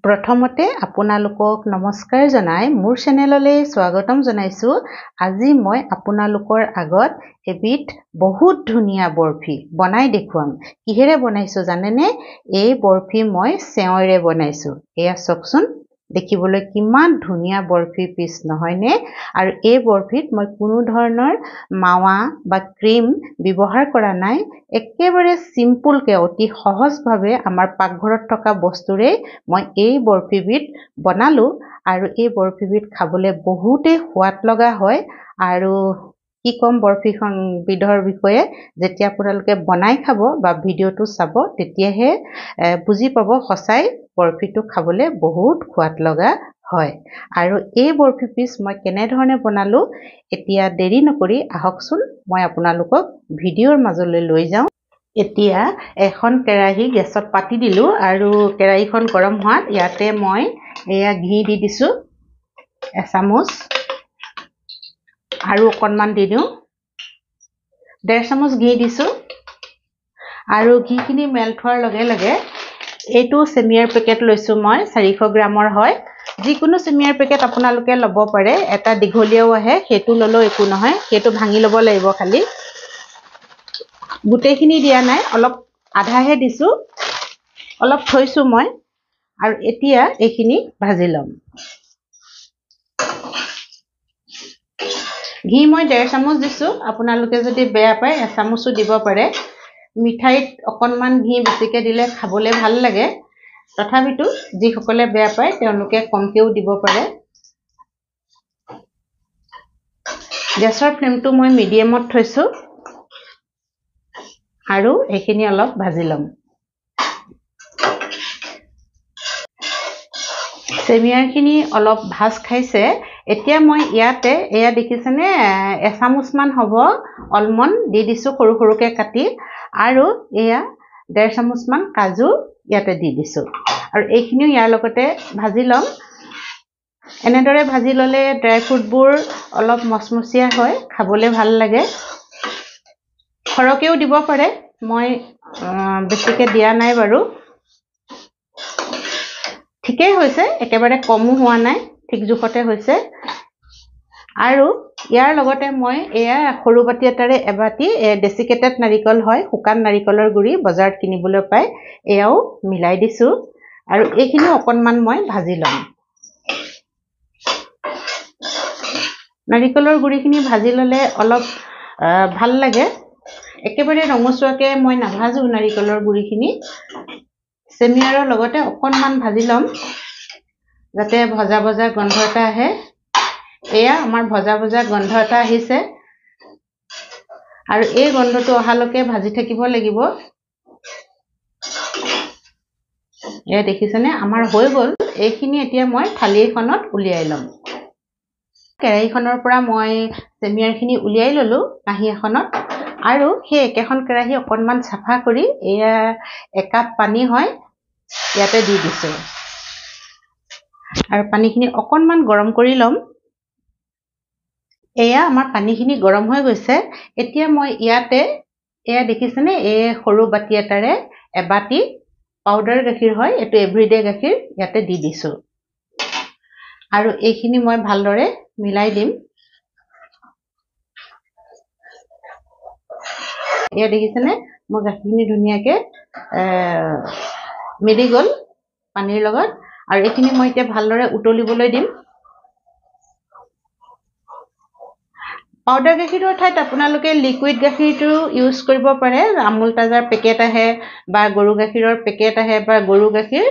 প্ৰথমতে আপোনালোকক নমস্কাৰ জনাই মোৰ চেনেললৈ স্বাগতম জনাইছো। আজি মই আপোনালোকৰ আগত এবিধ বহুত ধুনীয়া বৰফি বনাই দেখুৱাম। কিহেৰে বনাইছো জানেনে? এই বৰফি মই চেৱৈৰে বনাইছো। এয়া চাওকচোন, দেখিবলৈ কিমান ধুনীয়া বৰফি পিচ নহয়নে? আৰু এই বৰফিত মই কোনো ধৰণৰ মাৱা বা ক্ৰীম ব্যৱহাৰ কৰা নাই। একেবাৰে সিম্পলকে অতি সহজভাৱে আমাৰ পাকঘৰত থকা বস্তুৰে মই এই বৰফিবিধ বনালো। আৰু এই বৰফিবিধ খাবলৈ বহুতেই সোৱাদ লগা হয়। আৰু কি কম বৰফিখন বিধৰ বিষয়ে, যেতিয়া আপোনালোকে বনাই খাব বা ভিডিঅ'টো চাব তেতিয়াহে বুজি পাব সঁচাই বৰফিটো খাবলৈ বহুত সোৱাদ লগা হয়। আৰু এই বৰফি পিচ মই কেনেধৰণে বনালো, এতিয়া দেৰি নকৰি আহকচোন মই আপোনালোকক ভিডিঅ'ৰ মাজলৈ লৈ যাওঁ। এতিয়া এখন কেৰাহী গেছত পাতি দিলো আৰু কেৰাহীখন গৰম হোৱাত ইয়াতে মই এয়া ঘি দি দিছো এচামুচ, আৰু অকণমান দি দিওঁ, 1.5 চামুচ ঘি দিছো। আৰু ঘিখিনি মেল্ট হোৱাৰ লগে লগে এইটো চেমিয়াৰ পেকেট লৈছো মই, 400 গ্ৰামৰ হয়। যিকোনো চেমিয়াৰ পেকেট আপোনালোকে ল'ব পাৰে। এটা দীঘলীয়াও আহে, সেইটো ল'লেও একো নহয়, সেইটো ভাঙি ল'ব লাগিব। খালি গোটেইখিনি দিয়া নাই, অলপ আধাহে দিছো, অলপ থৈছো মই। আৰু এতিয়া এইখিনি ভাজি ল'ম। ঘি মই 1.5 চামুচ দিছো, আপোনালোকে যদি বেয়া পায় 1 চামুচো দিব পাৰে। মিঠাইত অকণমান ঘি বেছিকে দিলে খাবলৈ ভাল লাগে, তথাপিতো যিসকলে বেয়া পায় তেওঁলোকে কমকেও দিব পাৰে। গেছৰ ফ্লেমটো মই মিডিয়ামত থৈছো আৰু এইখিনি অলপ ভাজি ল'ম। চেমিয়াৰখিনি অলপ ভাজ খাইছে। এতিয়া মই ইয়াতে এয়া দেখিছেনে, 1 চামুচমান হ'ব অলমণ্ড দি দিছো সৰু সৰুকে কাটি, আৰু এয়া 1.5 চামুচমান কাজু ইয়াতে দি দিছো। আৰু এইখিনিও ইয়াৰ লগতে ভাজি ল'ম। এনেদৰে ভাজি ল'লে ড্ৰাই ফ্ৰুটবোৰ অলপ মচমচীয়া হয়, খাবলৈ ভাল লাগে। সৰহকৈও দিব পাৰে, মই বেছিকে দিয়া নাই বাৰু। ঠিকেই হৈছে, একেবাৰে কমো হোৱা নাই, ঠিক জোখতে হৈছে। আৰু ইয়াৰ লগতে মই এয়া সৰু বাটি এটাৰে এবাটি ডেচিকেটেড নাৰিকল হয়, শুকান নাৰিকলৰ গুড়ি বজাৰত কিনিবলৈ পায়, এয়াও মিলাই দিছো। আৰু এইখিনিও অকণমান মই ভাজি ল'ম। নাৰিকলৰ গুড়িখিনি ভাজি ল'লে অলপ ভাল লাগে। একেবাৰে ৰঙচুৱাকৈ মই নাভাজো নাৰিকলৰ গুড়িখিনি। চেমিয়াৰৰ লগতে অকণমান ভাজি ল'ম যাতে ভজা ভজা গন্ধ এটা আহে। এয়া আমাৰ ভজা ভজা গন্ধ এটা আহিছে, আৰু এই গন্ধটো অহালৈকে ভাজি থাকিব লাগিব। এয়া দেখিছেনে, আমাৰ হৈ গ'ল। এইখিনি এতিয়া মই থালি এখনত উলিয়াই ল'ম। কেৰাহীখনৰ পৰা মই চেমিয়াৰখিনি উলিয়াই ল'লো কাঁহী এখনত, আৰু সেই একেখন কেৰাহী অকণমান চাফা কৰি এয়া 1 কাপ পানী হয় ইয়াতে দি দিছো। আৰু পানীখিনি অকণমান গৰম কৰি ল'ম। এয়া আমাৰ পানীখিনি গৰম হৈ গৈছে। এতিয়া মই ইয়াতে এয়া দেখিছেনে, এই সৰু বাটি এটাৰে এবাটি পাউডাৰ গাখীৰ হয়, এইটো এভৰিডে গাখীৰ ইয়াতে দি দিছো। আৰু এইখিনি মই ভালদৰে মিলাই দিম। এয়া দেখিছেনে, মোৰ গাখীৰখিনি ধুনীয়াকে মিলি গ'ল পানীৰ লগত। আৰু এইখিনি মই এতিয়া ভালদৰে উতলিবলৈ দিম। পাউডাৰ গাখীৰৰ ঠাইত আপোনালোকে লিকুইড গাখীৰটো ইউজ কৰিব পাৰে। আমুল তাজাৰ পেকেট আহে বা গৰু গাখীৰৰ পেকেট আহে, বা গৰু গাখীৰ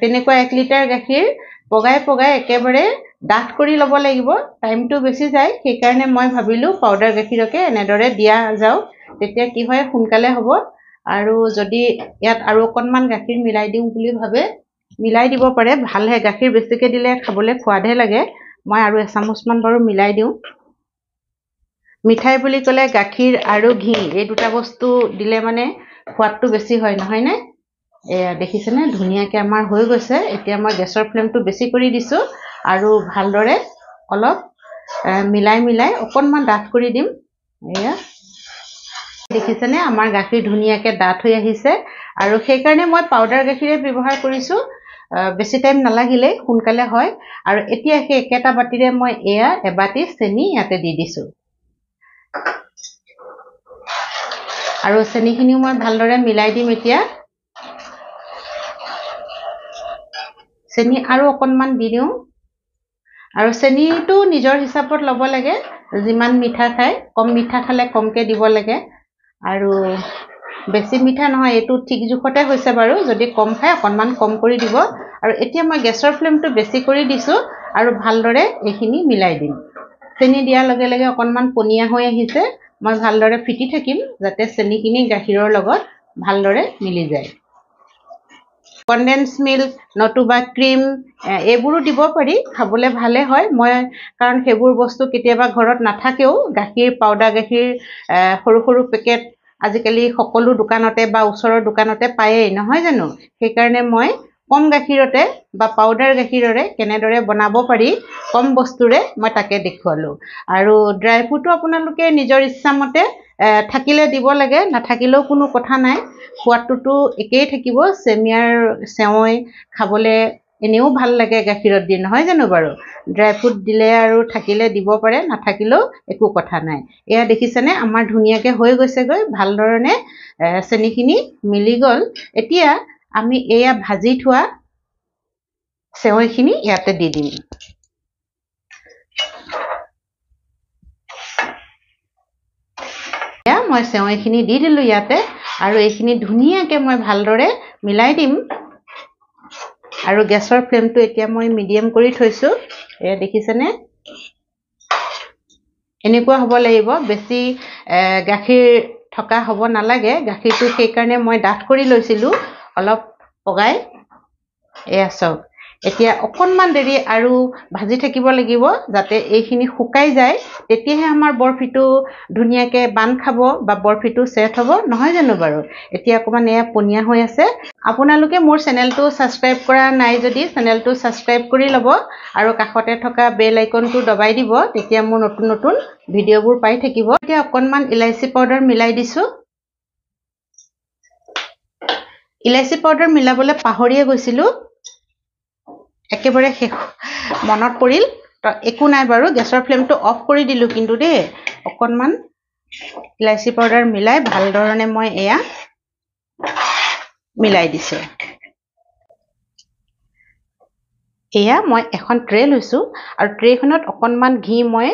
তেনেকুৱা 1 লিটাৰ গাখীৰ পগাই পগাই একেবাৰে ডাঠ কৰি ল'ব লাগিব, টাইমটো বেছি যায়। সেইকাৰণে মই ভাবিলো পাউডাৰ গাখীৰকে এনেদৰে দিয়া যাওক, তেতিয়া কি হয় সোনকালে হ'ব। আৰু যদি ইয়াত আৰু অকণমান গাখীৰ মিলাই দিওঁ বুলি ভাবে মিলাই দিব পাৰে, ভালহে। গাখীৰ বেছিকে দিলে খাবলৈ সোৱাদহে লাগে। মই আৰু 1 চামুচমান বাৰু মিলাই দিওঁ। মিঠাই বুলি ক'লে গাখীৰ আৰু ঘি এই দুটা বস্তু দিলে মানে সোৱাদটো বেছি হয়, নহয়নে? এয়া দেখিছেনে, ধুনীয়াকৈ আমাৰ হৈ গৈছে। এতিয়া মই গেছৰ ফ্লেমটো বেছি কৰি দিছো আৰু ভালদৰে অলপ মিলাই মিলাই অকণমান ডাঠ কৰি দিম। এয়া দেখিছেনে, আমাৰ গাখীৰ ধুনীয়াকৈ ডাঠ হৈ আহিছে, আৰু সেইকাৰণে মই পাউডাৰ গাখীৰে ব্যৱহাৰ কৰিছো। বেছি টাইম নালাগিলে সোনকালে হয় আৰু এতিয়া সেই একেটা বাটিৰে মই এয়া এবাটি চেনি ইয়াতে দি দিছোঁ আৰু চেনিখিনিও মই ভালদৰে মিলাই দিম এতিয়া চেনি আৰু অকণমান দি দিওঁ আৰু চেনিটো নিজৰ হিচাপত ল'ব লাগে যিমান মিঠা খায় কম মিঠা খালে কমকৈ দিব লাগে আৰু বেছি মিঠা নহয় এইটো ঠিক জোখতে হৈছে বাৰু যদি কম খায় অকণমান কম কৰি দিব আৰু এতিয়া মই গেছৰ ফ্লেমটো বেছি কৰি দিছোঁ আৰু ভালদৰে এইখিনি মিলাই দিম চেনি দিয়াৰ লগে লগে অকণমান পনীয়া হৈ আহিছে মই ভালদৰে ফিটি থাকিম যাতে চেনিখিনি গাখীৰৰ লগত ভালদৰে মিলি যায় কনডেন্স মিল্ক নতুবা ক্ৰীম এইবোৰো দিব পাৰি খাবলৈ ভালে হয় মই কাৰণ সেইবোৰ বস্তু কেতিয়াবা ঘৰত নাথাকেও গাখীৰ পাউডাৰ গাখীৰ সৰু সৰু পেকেট আজিকালি সকলো দোকানতে বা ওচৰৰ দোকানতে পায়েই নহয় জানো সেইকাৰণে মই কম গাখীৰতে বা পাউডাৰ গাখীৰৰে কেনেদৰে বনাব পাৰি কম বস্তুৰে মই তাকে দেখুৱালোঁ আৰু ড্ৰাই ফ্ৰুটো আপোনালোকে নিজৰ ইচ্ছামতে থাকিলে দিব লাগে নাথাকিলেও কোনো কথা নাই সোৱাদটোতো একেই থাকিব চেমিয়াৰ চেৱৈ খাবলৈ এনেও ভাল লাগে গাখীৰত দি নহয় জানো বাৰু ড্ৰাই ফ্ৰুট দিলে আৰু থাকিলে দিব পাৰে নাথাকিলেও একো কথা নাই এয়া দেখিছেনে আমাৰ ধুনীয়াকৈ হৈ গৈছেগৈ ভালধৰণে চেনিখিনি মিলি গ'ল এতিয়া আমি এয়া ভাজি থোৱা চেৱৈখিনি ইয়াতে দি দিম মই চেৱৈখিনি দি দিলোঁ ইয়াতে আৰু এইখিনি ধুনীয়াকৈ মই ভালদৰে মিলাই দিম আৰু গেছৰ ফ্লেমটো এতিয়া মই মিডিয়াম কৰি থৈছোঁ এয়া দেখিছেনে এনেকুৱা হ'ব লাগিব বেছি গাখীৰ থকা হ'ব নালাগে গাখীৰটো সেইকাৰণে মই ডাঠ কৰি লৈছিলোঁ অলপ পগাই এয়া চাওক এতিয়া অকণমান দেৰি আৰু ভাজি থাকিব লাগিব যাতে এইখিনি শুকাই যায় তেতিয়াহে আমাৰ বৰফিটো ধুনীয়াকৈ বান্ধ খাব বা বৰফিটো ছেট হ'ব নহয় জানো বাৰু এতিয়া অকণমান এয়া পনীয়া হৈ আছে আপোনালোকে মোৰ চেনেলটো ছাবস্ক্ৰাইব কৰা নাই যদি চেনেলটো ছাবস্ক্ৰাইব কৰি ল'ব আৰু কাষতে থকা বেল আইকনটো দবাই দিব তেতিয়া মোৰ নতুন নতুন ভিডিঅ'বোৰ পাই থাকিব এতিয়া অকণমান ইলাইচি পাউডাৰ মিলাই দিছোঁ ইলাইচি পাউডাৰ মিলাবলৈ পাহৰিয়ে গৈছিলোঁ একেবাৰে শেষ মনত পৰিল একো নাই বাৰু গেছৰ ফ্লেমটো অফ কৰি দিলোঁ কিন্তু দেই অকণমান ইলাইচি পাউডাৰ মিলাই ভালধৰণে মই এয়া মিলাই দিছোঁ এয়া মই এখন ট্ৰে লৈছোঁ আৰু ট্ৰেখনত অকণমান ঘি মই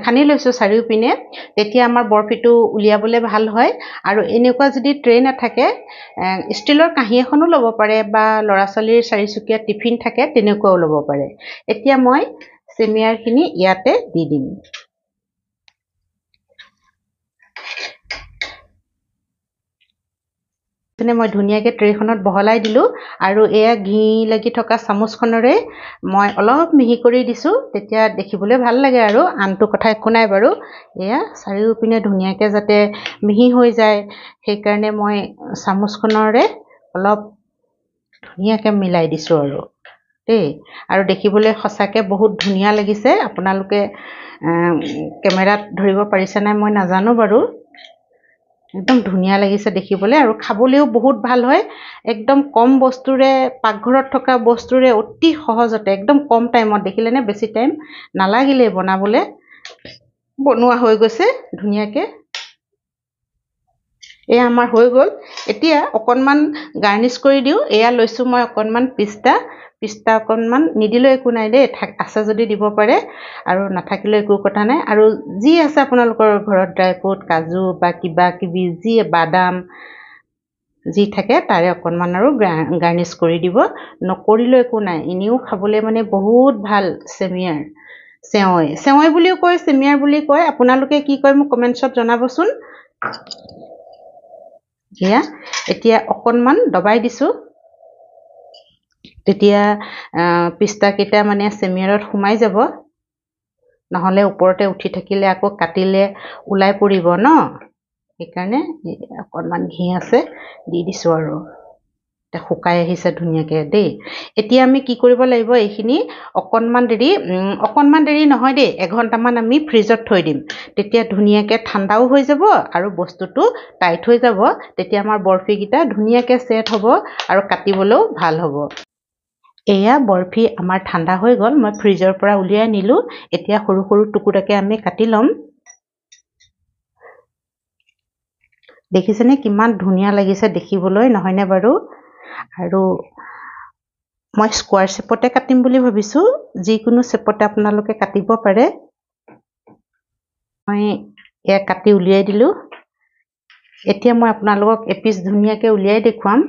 সানি লৈছোঁ চাৰিওপিনে তেতিয়া আমাৰ বৰফিটো উলিয়াবলৈ ভাল হয় আৰু এনেকুৱা যদি ট্ৰে নাথাকে ষ্টিলৰ কাঁহী এখনো ল'ব পাৰে বা ল'ৰা ছোৱালীৰ চাৰিচকীয়া টিফিন থাকে তেনেকুৱাও ল'ব পাৰে এতিয়া মই চেমিয়াৰখিনি ইয়াতে দি দিম মই ধুনীয়াকৈ ট্ৰেখনত বহলাই দিলোঁ আৰু এয়া ঘি লাগি থকা চামুচখনেৰে মই অলপ মিহি কৰি দিছোঁ তেতিয়া দেখিবলৈ ভাল লাগে আৰু আনটো কথা একো নাই বাৰু এয়া চাৰিওপিনে ধুনীয়াকৈ যাতে মিহি হৈ যায় সেইকাৰণে মই চামুচখনেৰে অলপ ধুনীয়াকৈ মিলাই দিছোঁ আৰু দেই আৰু দেখিবলৈ সঁচাকৈ বহুত ধুনীয়া লাগিছে আপোনালোকে কেমেৰাত ধৰিব পাৰিছে নাই মই নাজানো বাৰু একদম ধুনীয়া লাগিছে দেখিবলৈ আৰু খাবলৈও বহুত ভাল হয় একদম কম বস্তুৰে পাকঘৰত থকা বস্তুৰে অতি সহজতে একদম কম টাইমত দেখিলেনে বেছি টাইম নালাগিলে বনাবলৈ বনোৱা হৈ গৈছে ধুনীয়াকৈ এয়া আমাৰ হৈ গ'ল এতিয়া অকণমান গাৰ্নিছ কৰি দিওঁ এয়া লৈছোঁ মই অকণমান পিস্তা অকণমান নিদিলেও একো নাই দেই আছে যদি দিব পাৰে আৰু নাথাকিলেও একো কথা নাই আৰু যি আছে আপোনালোকৰ ঘৰত ড্ৰাই ফ্ৰুট কাজু বা কিবা কিবি যি বাদাম যি থাকে তাৰে অকণমান আৰু গাৰ্নিছ কৰি দিব নকৰিলেও একো নাই এনেও খাবলৈ মানে বহুত ভাল চেৱৈ বুলিও কয় চেমিয়াৰ বুলি কয় আপোনালোকে কি কয় মোক কমেণ্টছত জনাবচোন এতিয়া অকণমান দবাই দিছোঁ তেতিয়া পিস্তাকেইটা মানে চেমিয়াৰত সোমাই যাব নহ'লে ওপৰতে উঠি থাকিলে আকৌ কাটিলে ওলাই পৰিব ন সেইকাৰণে অকণমান ঘি আছে দি দিছোঁ আৰু এতিয়া শুকাই আহিছে ধুনীয়াকৈ দেই এতিয়া আমি কি কৰিব লাগিব এইখিনি অকণমান দেৰি নহয় দেই এঘণ্টামান আমি ফ্ৰিজত থৈ দিম তেতিয়া ধুনীয়াকৈ ঠাণ্ডাও হৈ যাব আৰু বস্তুটো টাইট হৈ যাব তেতিয়া আমাৰ বৰফিকেইটা ধুনীয়াকৈ ছেট হ'ব আৰু কাটিবলৈও ভাল হ'ব এয়া বৰফি আমাৰ ঠাণ্ডা হৈ গ'ল মই ফ্ৰিজৰ পৰা উলিয়াই নিলো এতিয়া সৰু সৰু টুকুৰাকে আমি কাটি লম দেখিছেনে কিমান ধুনীয়া লাগিছে দেখিবলৈ নহয়নে বাৰু আৰু মই স্কোয়াৰ শেপতে কাটিম বুলি ভাবিছো যিকোনো শেপতে আপোনালোকে কাটিব পাৰে মই এয়া কাটি উলিয়াই দিলো এতিয়া মই আপোনালোকক এপিস ধুনীয়াকে উলিয়াই দেখুৱাম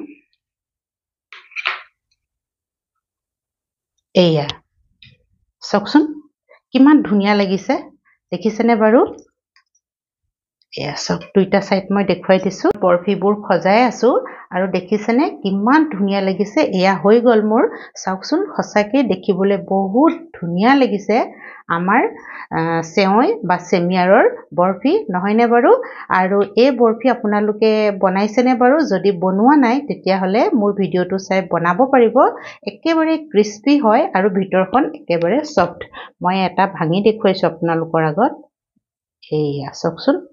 এয়া চাওকচোন কিমান ধুনীয়া লাগিছে দেখিছেনে বাৰু এয়া সব দুইটা সাইড মই দেখুৱাই দিছো বৰফিবোৰ খজাই আছো আৰু দেখিছেনে কিমান ধুনীয়া লাগিছে এয়া হৈ গল মোৰ চাওকচোন খসাকে দেখিবলৈ বহুত ধুনীয়া লাগিছে আমাৰ সেৱৈ বা সেমিয়াৰৰ বৰফি নহয়নে বাৰু আৰু এই বৰফি আপোনালোকে বনাইছেনে বাৰু যদি বনোৱা নাই তেতিয়া হলে মোৰ ভিডিওটো চাই বনাব পাৰিব একেবাৰে ক্ৰিস্পি হয় আৰু ভিতৰখন একেবাৰে সফট মই এটা ভাঙি দেখুৱাইছো আপোনালোকৰ আগত এইয়া চাওকচোন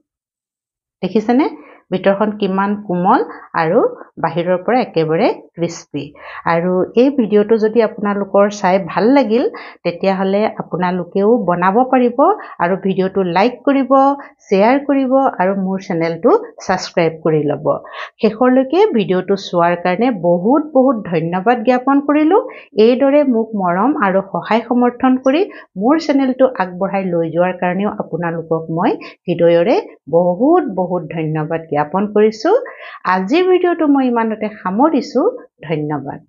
দেখিছেনে ভিতৰখন কিমান কোমল আৰু বাহিৰৰ পৰা একেবাৰে ক্ৰিস্পি আৰু এই ভিডিওটো যদি আপোনালোকৰ চাই ভাল লাগিল তেতিয়া হলে আপোনালোকেও বনাব পাৰিব আৰু ভিডিওটো লাইক কৰিব শেয়াৰ কৰিব আৰু মোৰ চেনেলটো সাবস্ক্ৰাইব কৰি ল'ব শেষলৈকে ভিডিওটো চোৱাৰ কাৰণে বহুত বহুত ধন্যবাদ জ্ঞাপন কৰিলো এইদৰে মোক মৰম আৰু সহায় সমৰ্থন কৰি মোৰ চেনেলটো আগবঢ়াই লৈ যোৱাৰ কাৰণেও আপোনালোকক মই হৃদয়ৰে বহুত বহুত ধন্যবাদ জ্ঞাপন কৰিছো আজিৰ ভিডিওটো মই ইমানতে সামৰিছো ধন্যবাদ